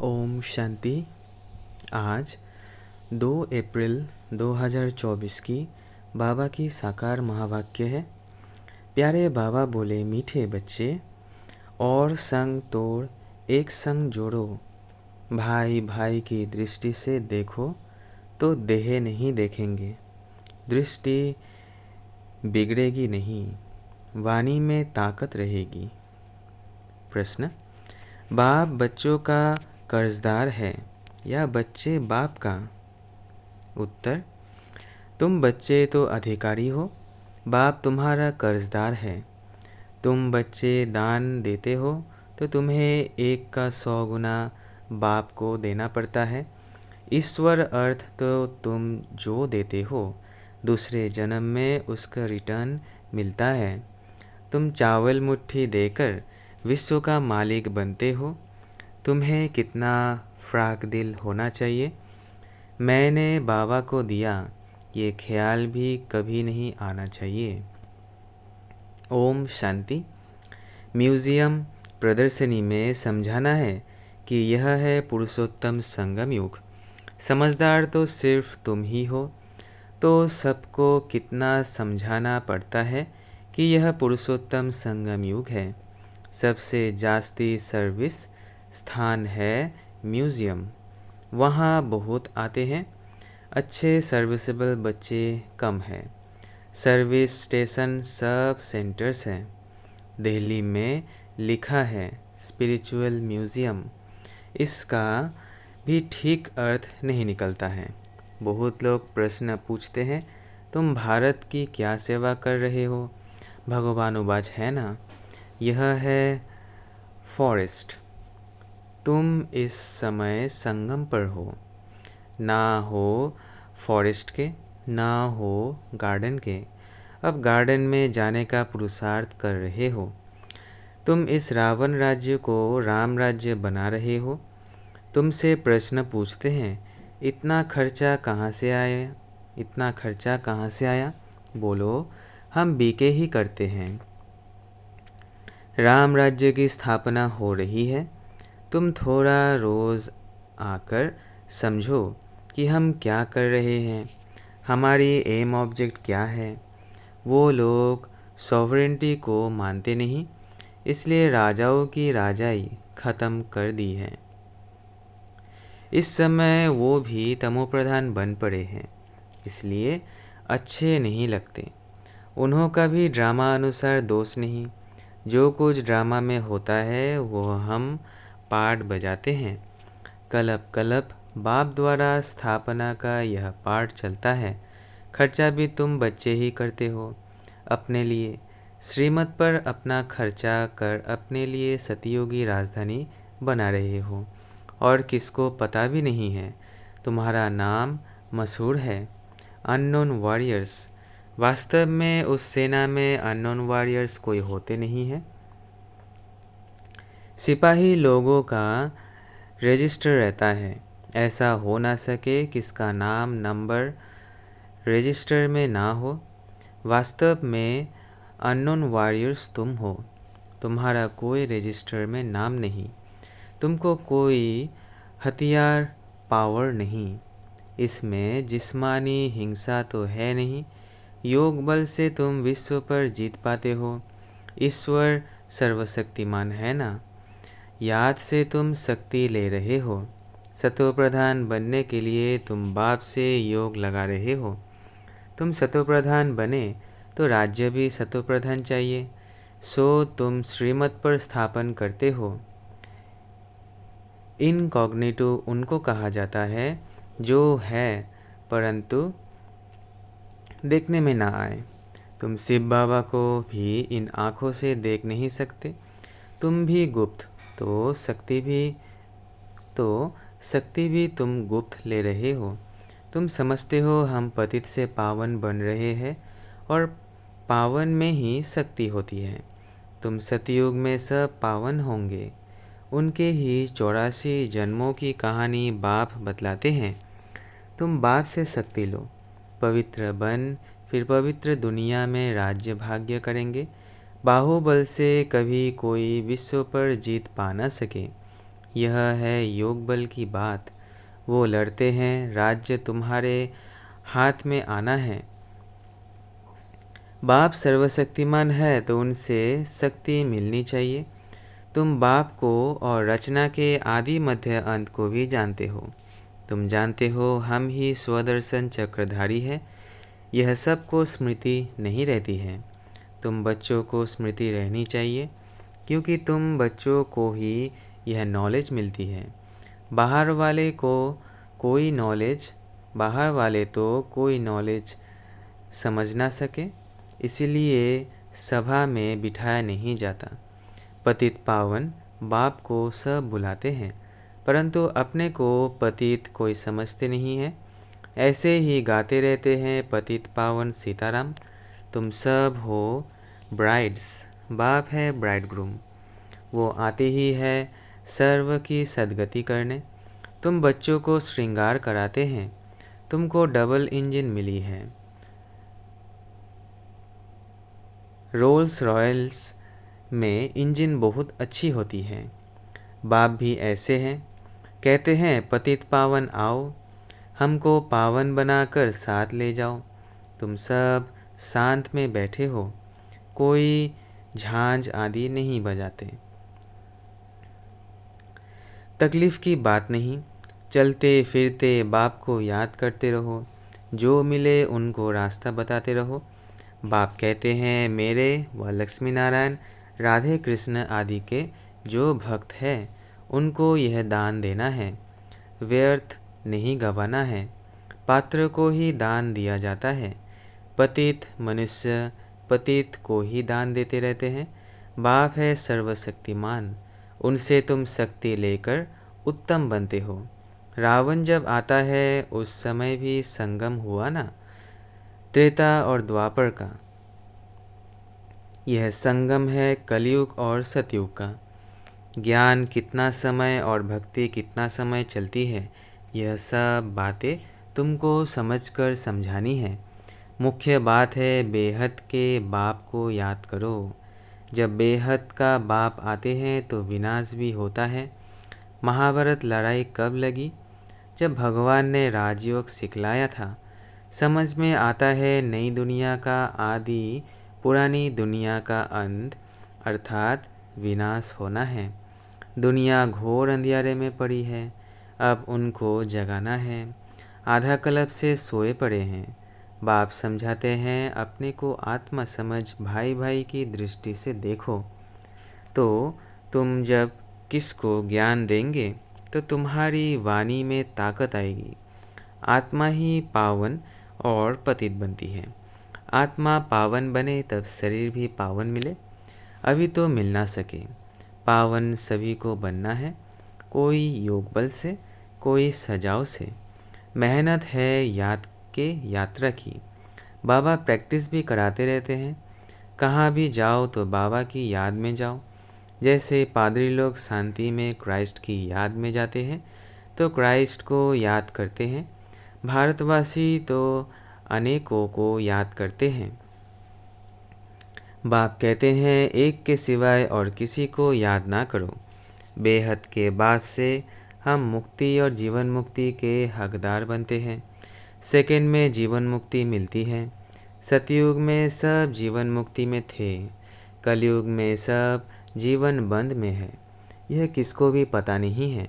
ओम शांति। आज 2 अप्रैल 2024 की बाबा की साकार महावाक्य है। प्यारे बाबा बोले, मीठे बच्चे और संग तोड़ एक संग जोड़ो। भाई भाई की दृष्टि से देखो तो देह नहीं देखेंगे। दृष्टि बिगड़ेगी नहीं, वाणी में ताकत रहेगी। प्रश्न: बाप बच्चों का कर्जदार है या बच्चे बाप का? उत्तर: तुम बच्चे तो अधिकारी हो, बाप तुम्हारा कर्जदार है। तुम बच्चे दान देते हो तो तुम्हें 1 का 100 गुना बाप को देना पड़ता है। ईश्वर अर्थ तो तुम जो देते हो दूसरे जन्म में उसका रिटर्न मिलता है। तुम चावल मुट्ठी देकर विश्व का मालिक बनते हो। तुम्हें कितना फ्राक दिल होना चाहिए। मैंने बाबा को दिया, ये ख्याल भी कभी नहीं आना चाहिए। ओम शांति। म्यूज़ियम प्रदर्शनी में समझाना है कि यह है पुरुषोत्तम संगम युग। समझदार तो सिर्फ तुम ही हो, तो सबको कितना समझाना पड़ता है कि यह पुरुषोत्तम संगम युग है। सबसे जास्ती सर्विस स्थान है म्यूज़ियम। वहाँ बहुत आते हैं। अच्छे सर्विसेबल बच्चे कम हैं। सर्विस स्टेशन सब सेंटर्स हैं। दिल्ली में लिखा है स्पिरिचुअल म्यूज़ियम। इसका भी ठीक अर्थ नहीं निकलता है। बहुत लोग प्रश्न पूछते हैं, तुम भारत की क्या सेवा कर रहे हो? भगवानुवाच है ना, यह है फॉरेस्ट। तुम इस समय संगम पर हो, ना हो फॉरेस्ट के, ना हो गार्डन के। अब गार्डन में जाने का पुरुषार्थ कर रहे हो। तुम इस रावण राज्य को राम राज्य बना रहे हो। तुमसे प्रश्न पूछते हैं, इतना खर्चा कहाँ से आया? इतना खर्चा कहाँ से आया? बोलो, हम बीके ही करते हैं। राम राज्य की स्थापना हो रही है। तुम थोड़ा रोज़ आकर समझो कि हम क्या कर रहे हैं, हमारी एम ऑब्जेक्ट क्या है। वो लोग सॉवरेंटी को मानते नहीं, इसलिए राजाओं की राजाई ख़त्म कर दी है। इस समय वो भी तमोप्रधान बन पड़े हैं, इसलिए अच्छे नहीं लगते। उन्हों का भी ड्रामा अनुसार दोष नहीं। जो कुछ ड्रामा में होता है वो हम पार्ट बजाते हैं। कलप कलप बाप द्वारा स्थापना का यह पार्ट चलता है। खर्चा भी तुम बच्चे ही करते हो अपने लिए। श्रीमत पर अपना खर्चा कर अपने लिए सतयुगी राजधानी बना रहे हो और किसको पता भी नहीं है तुम्हारा नाम मशहूर है, अननोन वॉरियर्स। वास्तव में उस सेना में अननोन वॉरियर्स कोई होते नहीं हैं। सिपाही लोगों का रजिस्टर रहता है। ऐसा हो ना सके किसका नाम नंबर रजिस्टर में ना हो। वास्तव में अननोन वॉरियर्स तुम हो। तुम्हारा कोई रजिस्टर में नाम नहीं। तुमको कोई हथियार पावर नहीं। इसमें जिस्मानी हिंसा तो है नहीं। योग बल से तुम विश्व पर जीत पाते हो। ईश्वर सर्वशक्तिमान है ना। याद से तुम शक्ति ले रहे हो। सतोप्रधान बनने के लिए तुम बाप से योग लगा रहे हो। तुम सतोप्रधान बने तो राज्य भी सतोप्रधान चाहिए, सो तुम श्रीमत पर स्थापन करते हो। इनकॉग्निटो उनको कहा जाता है जो है परंतु देखने में ना आए। तुम शिव बाबा को भी इन आँखों से देख नहीं सकते। तुम भी गुप्त तो शक्ति भी तुम गुप्त ले रहे हो। तुम समझते हो हम पतित से पावन बन रहे हैं और पावन में ही शक्ति होती है। तुम सतयुग में सब पावन होंगे। उनके ही 84 जन्मों की कहानी बाप बतलाते हैं। तुम बाप से शक्ति लो, पवित्र बन, फिर पवित्र दुनिया में राज्य भाग्य करेंगे। बाहुबल से कभी कोई विश्व पर जीत पा न सके। यह है योग बल की बात। वो लड़ते हैं, राज्य तुम्हारे हाथ में आना है। बाप सर्वशक्तिमान है तो उनसे शक्ति मिलनी चाहिए। तुम बाप को और रचना के आदि मध्य अंत को भी जानते हो। तुम जानते हो हम ही स्वदर्शन चक्रधारी है। यह सबको स्मृति नहीं रहती है। तुम बच्चों को स्मृति रहनी चाहिए, क्योंकि तुम बच्चों को ही यह नॉलेज मिलती है। बाहर वाले को कोई नॉलेज बाहर वाले तो कोई नॉलेज समझ ना सके, इसलिए सभा में बिठाया नहीं जाता। पतित पावन बाप को सब बुलाते हैं, परंतु अपने को पतित कोई समझते नहीं है। ऐसे ही गाते रहते हैं, पतित पावन सीताराम। तुम सब हो ब्राइड्स, बाप है ब्राइडग्रूम। वो आते ही है सर्व की सद्गति करने। तुम बच्चों को श्रृंगार कराते हैं। तुमको डबल इंजन मिली है। रोल्स रॉयल्स में इंजन बहुत अच्छी होती है। बाप भी ऐसे हैं, कहते हैं पतित पावन आओ, हमको पावन बनाकर साथ ले जाओ। तुम सब शांत में बैठे हो, कोई झांझ आदि नहीं बजाते। तकलीफ़ की बात नहीं, चलते फिरते बाप को याद करते रहो। जो मिले उनको रास्ता बताते रहो। बाप कहते हैं मेरे व लक्ष्मी नारायण, राधे कृष्ण आदि के जो भक्त हैं उनको यह दान देना है, व्यर्थ नहीं गंवाना है। पात्र को ही दान दिया जाता है। पतित मनुष्य पतित को ही दान देते रहते हैं। बाप है सर्वशक्तिमान, उनसे तुम शक्ति लेकर उत्तम बनते हो। रावण जब आता है उस समय भी संगम हुआ ना, त्रेता और द्वापर का। यह संगम है कलयुग और सतयुग का। ज्ञान कितना समय और भक्ति कितना समय चलती है, यह सब बातें तुमको समझकर समझानी है। मुख्य बात है बेहद के बाप को याद करो। जब बेहद का बाप आते हैं तो विनाश भी होता है। महाभारत लड़ाई कब लगी? जब भगवान ने राजयोग सिखलाया था। समझ में आता है नई दुनिया का आदि, पुरानी दुनिया का अंत, अर्थात विनाश होना है। दुनिया घोर अंधियारे में पड़ी है, अब उनको जगाना है। आधा कल्प से सोए पड़े हैं। बाप समझाते हैं अपने को आत्मा समझ भाई भाई की दृष्टि से देखो। तो तुम जब किसको ज्ञान देंगे तो तुम्हारी वाणी में ताकत आएगी। आत्मा ही पावन और पतित बनती है। आत्मा पावन बने तब शरीर भी पावन मिले। अभी तो मिल ना सके। पावन सभी को बनना है, कोई योग बल से, कोई सजाव से। मेहनत है यात्रा की। बाबा प्रैक्टिस भी कराते रहते हैं। कहाँ भी जाओ तो बाबा की याद में जाओ। जैसे पादरी लोग शांति में क्राइस्ट की याद में जाते हैं तो क्राइस्ट को याद करते हैं। भारतवासी तो अनेकों को याद करते हैं। बाप कहते हैं एक के सिवाय और किसी को याद ना करो। बेहद के बाप से हम मुक्ति और जीवन मुक्ति के हकदार बनते हैं। सेकंड में जीवन मुक्ति मिलती है। सतयुग में सब जीवन मुक्ति में थे, कलयुग में सब जीवन बंद में है। यह किसको भी पता नहीं है।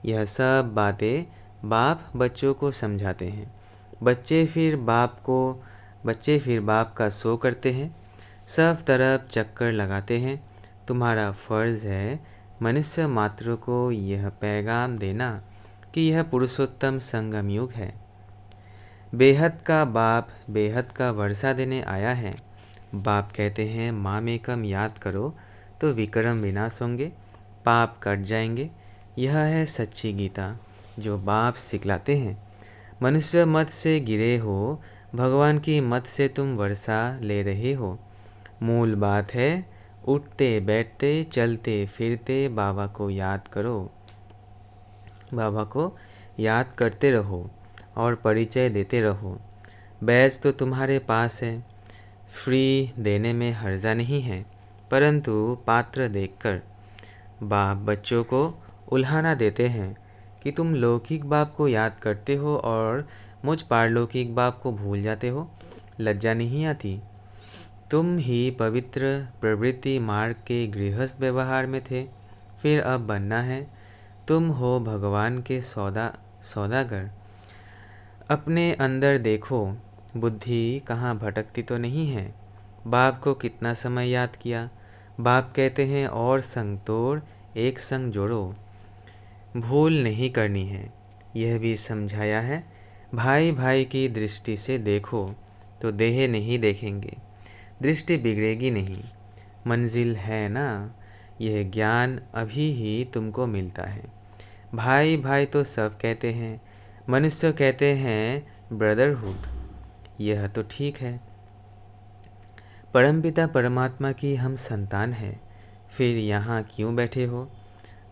यह सब बातें बाप बच्चों को समझाते हैं। बच्चे फिर बाप का शो करते हैं, सब तरफ चक्कर लगाते हैं। तुम्हारा फ़र्ज़ है मनुष्य मात्र को यह पैगाम देना कि यह पुरुषोत्तम संगम युग है। बेहद का बाप बेहद का वर्षा देने आया है। बाप कहते हैं मामेकम याद करो तो विक्रम विनाश होंगे, पाप कट जाएंगे। यह है सच्ची गीता जो बाप सिखलाते हैं। मनुष्य मत से गिरे हो, भगवान की मत से तुम वर्षा ले रहे हो। मूल बात है उठते बैठते चलते फिरते बाबा को याद करो। बाबा को याद करते रहो और परिचय देते रहो। बैच तो तुम्हारे पास है, फ्री देने में हर्जा नहीं है, परंतु पात्र देखकर। बाप बच्चों को उल्हाना देते हैं कि तुम लौकिक बाप को याद करते हो और मुझ पारलौकिक बाप को भूल जाते हो। लज्जा नहीं आती? तुम ही पवित्र प्रवृत्ति मार्ग के गृहस्थ व्यवहार में थे, फिर अब बनना है। तुम हो भगवान के सौदागर। अपने अंदर देखो, बुद्धि कहाँ भटकती तो नहीं है। बाप को कितना समय याद किया। बाप कहते हैं और संग तोड़, एक संग जोड़ो। भूल नहीं करनी है, यह भी समझाया है। भाई भाई की दृष्टि से देखो तो देह नहीं देखेंगे, दृष्टि बिगड़ेगी नहीं। मंजिल है ना, यह ज्ञान अभी ही तुमको मिलता है। भाई भाई तो सब कहते हैं, मनुष्य कहते हैं ब्रदरहुड। यह तो ठीक है। परमपिता परमात्मा की हम संतान हैं, फिर यहाँ क्यों बैठे हो?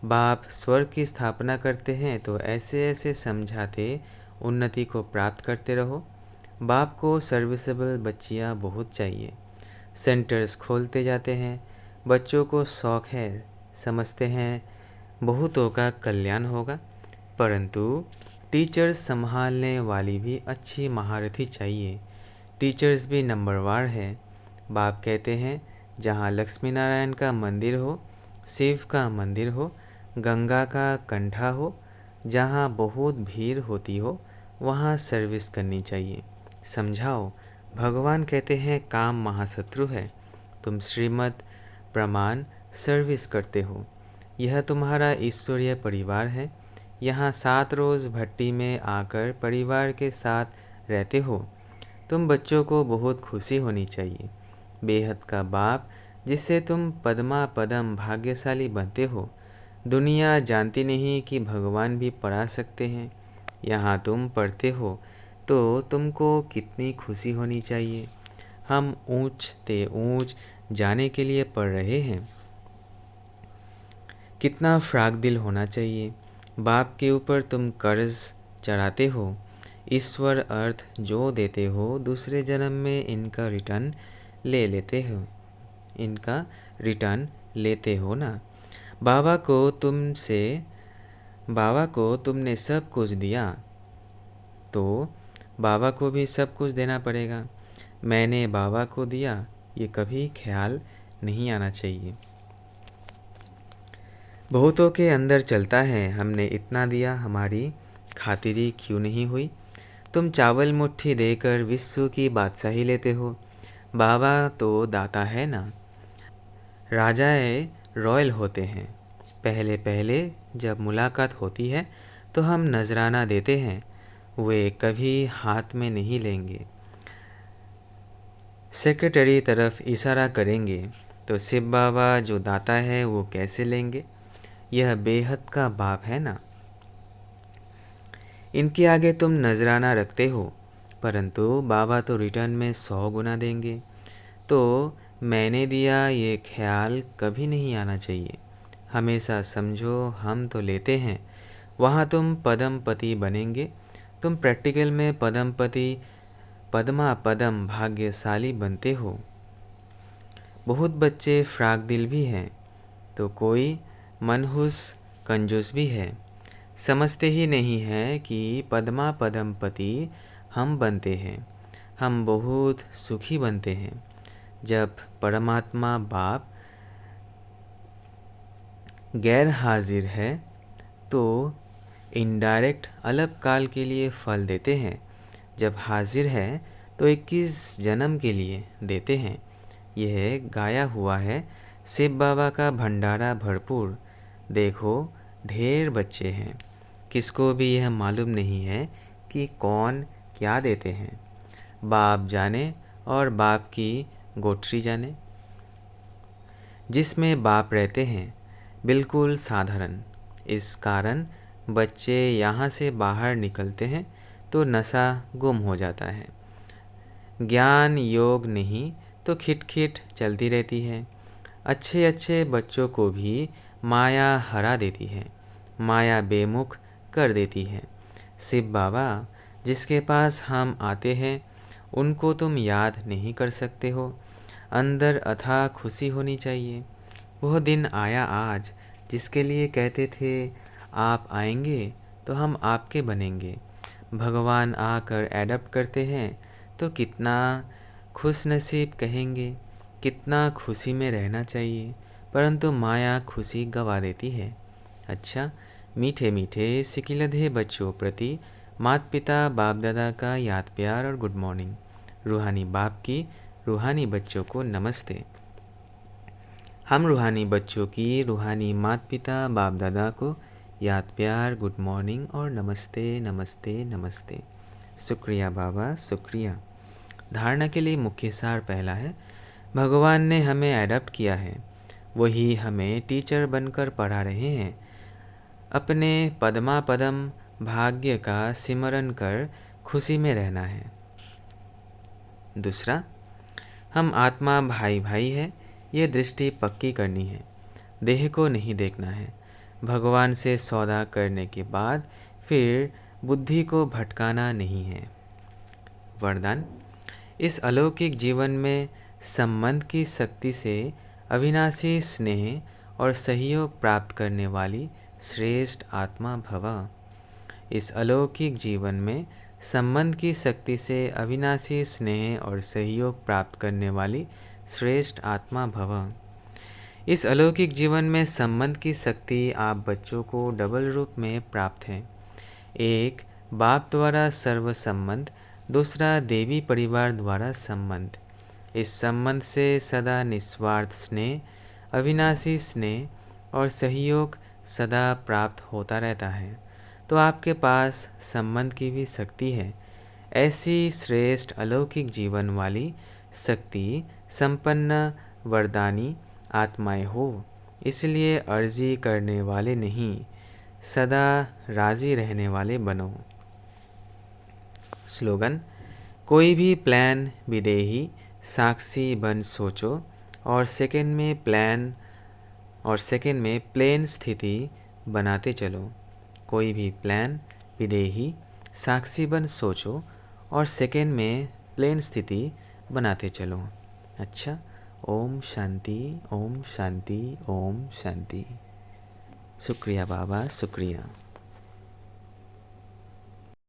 बाप स्वर्ग की स्थापना करते हैं तो ऐसे ऐसे समझाते उन्नति को प्राप्त करते रहो। बाप को सर्विसेबल बच्चियाँ बहुत चाहिए। सेंटर्स खोलते जाते हैं। बच्चों को शौक़ है, समझते हैं बहुतों का कल्याण होगा, परंतु टीचर्स संभालने वाली भी अच्छी महारथी चाहिए। टीचर्स भी नंबरवार है। बाप कहते हैं जहाँ लक्ष्मी नारायण का मंदिर हो, शिव का मंदिर हो, गंगा का कंठा हो, जहाँ बहुत भीड़ होती हो, वहाँ सर्विस करनी चाहिए। समझाओ। भगवान कहते हैं काम महाशत्रु है। तुम श्रीमत प्रमाण सर्विस करते हो। यह तुम्हारा ईश्वरीय परिवार है। यहाँ 7 रोज़ भट्टी में आकर परिवार के साथ रहते हो। तुम बच्चों को बहुत खुशी होनी चाहिए। बेहद का बाप जिससे तुम पद्मा पदम भाग्यशाली बनते हो। दुनिया जानती नहीं कि भगवान भी पढ़ा सकते हैं। यहाँ तुम पढ़ते हो तो तुमको कितनी खुशी होनी चाहिए। हम ऊंच ते ऊंच जाने के लिए पढ़ रहे हैं। कितना फ्राक दिल होना चाहिए। बाप के ऊपर तुम कर्ज चढ़ाते हो। ईश्वर अर्थ जो देते हो, दूसरे जन्म में इनका रिटर्न लेते हो ना। बाबा को तुमने सब कुछ दिया तो बाबा को भी सब कुछ देना पड़ेगा। मैंने बाबा को दिया, ये कभी ख्याल नहीं आना चाहिए। बहुतों के अंदर चलता है हमने इतना दिया, हमारी खातिरी क्यों नहीं हुई। तुम चावल मुट्ठी देकर विश्व की बादशाही लेते हो। बाबा तो दाता है ना। राजाए रॉयल होते हैं। पहले पहले जब मुलाकात होती है तो हम नजराना देते हैं, वे कभी हाथ में नहीं लेंगे। सेक्रेटरी तरफ इशारा करेंगे तो शिव बाबा जो दाता है वो कैसे लेंगे। यह बेहद का बाप है ना। इनके आगे तुम नजराना रखते हो, परंतु बाबा तो रिटर्न में 100 गुना देंगे। तो मैंने दिया ये ख्याल कभी नहीं आना चाहिए। हमेशा समझो हम तो लेते हैं, वहाँ तुम पदमपति बनेंगे। तुम प्रैक्टिकल में पदमपति पद्मा पदम भाग्यशाली बनते हो। बहुत बच्चे फ्राक दिल भी हैं तो कोई मनहूस कंजूस भी है। समझते ही नहीं है कि पद्मा पदमपति हम बनते हैं, हम बहुत सुखी बनते हैं। जब परमात्मा बाप गैर हाजिर है तो इनडायरेक्ट अलग काल के लिए फल देते हैं। जब हाजिर है तो 21 जन्म के लिए देते हैं। यह गाया हुआ है। शिव बाबा का भंडारा भरपूर। देखो ढेर बच्चे हैं, किसको भी यह मालूम नहीं है कि कौन क्या देते हैं। बाप जाने और बाप की गोठरी जाने। जिसमें बाप रहते हैं बिल्कुल साधारण। इस कारण बच्चे यहाँ से बाहर निकलते हैं तो नशा गुम हो जाता है। ज्ञान योग नहीं तो खिटखिट चलती रहती है। अच्छे अच्छे बच्चों को भी माया हरा देती है, माया बेमुख कर देती है। शिव बाबा जिसके पास हम आते हैं उनको तुम याद नहीं कर सकते हो। अंदर अथाह खुशी होनी चाहिए। वह दिन आया आज जिसके लिए कहते थे आप आएंगे तो हम आपके बनेंगे। भगवान आकर एडप्ट करते हैं तो कितना खुश नसीब कहेंगे, कितना खुशी में रहना चाहिए, परंतु माया खुशी गवा देती है। अच्छा, मीठे मीठे सिकिलधे बच्चों प्रति माता पिता बाप दादा का याद प्यार और गुड मॉर्निंग। रूहानी बाप की रूहानी बच्चों को नमस्ते। हम रूहानी बच्चों की रूहानी माता पिता बाप दादा को याद प्यार, गुड मॉर्निंग और नमस्ते नमस्ते नमस्ते। शुक्रिया बाबा, शुक्रिया। धारणा के लिए मुख्य सार पहला है, भगवान ने हमें एडप्ट किया है, वही हमें टीचर बनकर पढ़ा रहे हैं। अपने पदमा पदम भाग्य का सिमरन कर खुशी में रहना है। दूसरा, हम आत्मा भाई भाई है, ये दृष्टि पक्की करनी है, देह को नहीं देखना है। भगवान से सौदा करने के बाद फिर बुद्धि को भटकाना नहीं है। वरदान, इस अलौकिक जीवन में संबंध की शक्ति से अविनाशी स्नेह और सहयोग प्राप्त करने वाली श्रेष्ठ आत्मा भव। इस अलौकिक जीवन में संबंध की शक्ति से अविनाशी स्नेह और सहयोग प्राप्त करने वाली श्रेष्ठ आत्मा भव। इस अलौकिक जीवन में संबंध की शक्ति आप बच्चों को डबल रूप में प्राप्त है। एक, बाप द्वारा सर्व संबंध, दूसरा देवी परिवार द्वारा संबंध। इस संबंध से सदा निस्वार्थ स्नेह, अविनाशी स्नेह और सहयोग सदा प्राप्त होता रहता है। तो आपके पास संबंध की भी शक्ति है। ऐसी श्रेष्ठ अलौकिक जीवन वाली शक्ति संपन्न वरदानी आत्माएं हो, इसलिए अर्जी करने वाले नहीं, सदा राजी रहने वाले बनो। स्लोगन, कोई भी प्लान विदेही साक्षी बन सोचो और सेकंड में प्लेन स्थिति बनाते चलो। कोई भी प्लान विदेही साक्षी बन सोचो और सेकंड में प्लेन स्थिति बनाते चलो। अच्छा, ओम शांति, ओम शांति, ओम शांति। शुक्रिया बाबा, शुक्रिया।